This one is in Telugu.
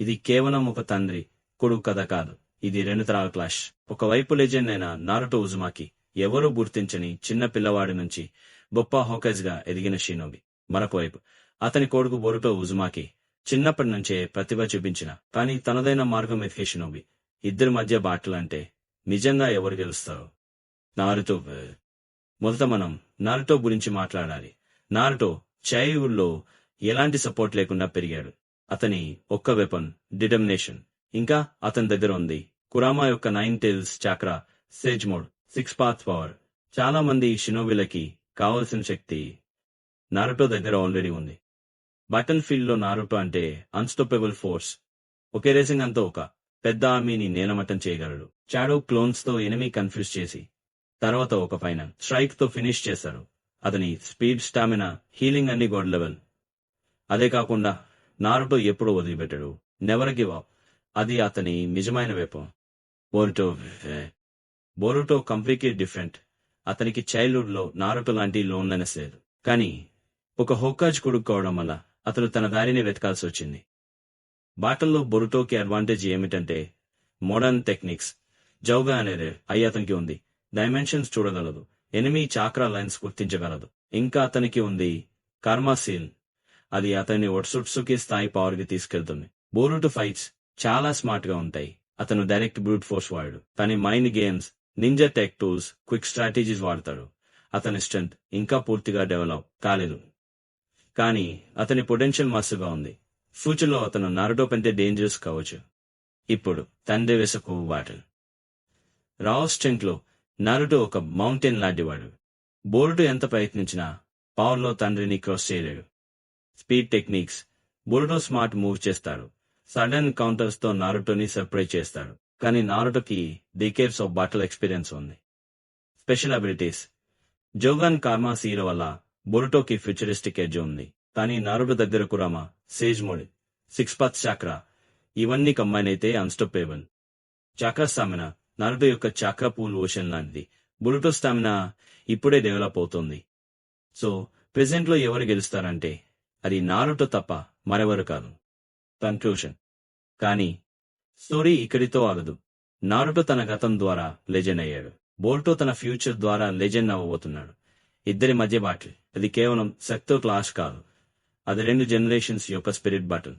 ఇది కేవలం ఒక తండ్రి కొడుకు కథ కాదు, ఇది 2 తరాల క్లాష్. ఒకవైపు లెజెండ్ అయిన నారుటో ఉజుమాకి, ఎవరూ గుర్తించని చిన్న పిల్లవాడి నుంచి గొప్ప హోకైజ్ గా ఎదిగిన షినోబి. మరొకవైపు అతని కొడుకు బోరుటో ఉజుమాకి, చిన్నప్పటి నుంచే ప్రతిభ చూపించిన కానీ తనదైన మార్గం ఎదిగే షినోబి. ఇద్దరి మధ్య బాటలంటే నిజంగా ఎవరు గెలుస్తారు? నారుటో. మొదట మనం నారుటో గురించి మాట్లాడాలి. నారుటో చైల్డ్హుడ్ లో ఎలాంటి సపోర్ట్ లేకుండా పెరిగాడు. అతని ఒక్క వెపన్ డిటర్మినేషన్. ఇంకా అతని దగ్గర ఉంది కురామా యొక్క 9 tails chakra, sage mode, 6 path power. చాలా మంది షినోబిలకి కావలసిన శక్తి నారుటో దగ్గర ఆల్రెడీ ఉంది. బటన్ ఫీల్డ్ లో నారుటో అంటే అన్స్టాపబుల్ ఫోర్స్. ఒకే రేసింగ్ అంతా ఒక పెద్ద ఆర్మీని నేలమట్టం చేయగలడు. షాడో క్లోన్స్ తో ఎనిమీ కన్ఫ్యూజ్ చేసి తర్వాత ఒక ఫైనల్ స్ట్రైక్ తో ఫినిష్ చేశారు. అతని స్పీడ్, స్టామినా, హీలింగ్ అన్ని గోడ్ లెవెల్. అదే కాకుండా నారుటో ఎప్పుడూ వదిలిపెట్టాడు. Never give up. అది అతని నిజమైన వేపం. Boruto completely different. అతనికి చైల్డ్హుడ్ లో నారుటో లాంటి లోన్లెస్ లేదు. కానీ ఒక హోకాజ్ కొడుకు కావడం వల్ల అతను తన దారిని వెతకాల్సి వచ్చింది. బాటల్లో బోరుటోకి అడ్వాంటేజ్ ఏమిటంటే మోడర్న్ టెక్నిక్స్. జౌగా అనేది అతనికి ఉంది. డైమెన్షన్స్ చూడగలదు. ఎనిమీ చాక్రా లైన్స్ గుర్తించగలదు. ఇంకా అతనికి ఉంది కర్మా సీల్. అది అతన్ని ఒట్సుట్సుకి స్థాయి పవర్ కి తీసుకెళ్తుంది. బోరుటో ఫైట్స్ చాలా స్మార్ట్ గా ఉంటాయి. అతను డైరెక్ట్ బ్రూట్ ఫోర్స్ వాడు. తన mind games, ninja tech tools, quick strategies వాడతాడు. అతని స్ట్రెంత్ ఇంకా పూర్తిగా డెవలప్ కాలేదు, కానీ అతని పొటెన్షియల్ మస్తుగా ఉంది. ఫ్యూచర్ లో అతను నారుటో కంటే డేంజరస్ కావచ్చు. ఇప్పుడు తండ్రి వెసకు బాటల్. రావ్ స్ట్రెంత్ లో నారుటో ఒక మౌంటైన్ లాంటివాడు. బోరుటో ఎంత ప్రయత్నించినా పవర్ లో తండ్రిని క్రాస్ చేయలేడు. Speed, techniques. Boruto smart move చేస్తాడు. సడన్ కౌంటర్స్ తో నారుటోని సర్ప్రైజ్ చేస్తాడు. కానీ నారుటోకి డికేడ్స్ ఆఫ్ బాటల్ ఎక్స్పీరియన్స్ ఉంది. Special abilities. Jogan karma seal వల్ల బోరుటోకి ఫ్యూచరిస్టిక్ ఎడ్జ్ ఉంది. కానీ నారుటో దగ్గర Kurama, sage mode, 6 path chakra ఇవన్నీ కంబైన్ అయితే అన్స్టాపబుల్. చాక్రా స్టామినా. నారుటో యొక్క చాక్రా పూల్ ఓషన్ లాంటిది. బోరుటో స్టామినా ఇప్పుడే డెవలప్ అవుతోంది. సో ప్రెజెంట్ లో ఎవరు గెలుస్తారంటే అది నారుటో తప్ప మరెవరు కాదు. కన్క్లూషన్. కానీ స్టోరీ ఇక్కడితో ఆగదు. నారుటో తన గతం ద్వారా లెజెండ్ అయ్యాడు. బోరుటో తన ఫ్యూచర్ ద్వారా లెజెండ్ అవ్వబోతున్నాడు. ఇద్దరి మధ్య బాటిల్. అది కేవలం శక్తితో క్లాష్ కాదు, అది 2 జనరేషన్స్ యొక్క స్పిరిట్ బాటిల్.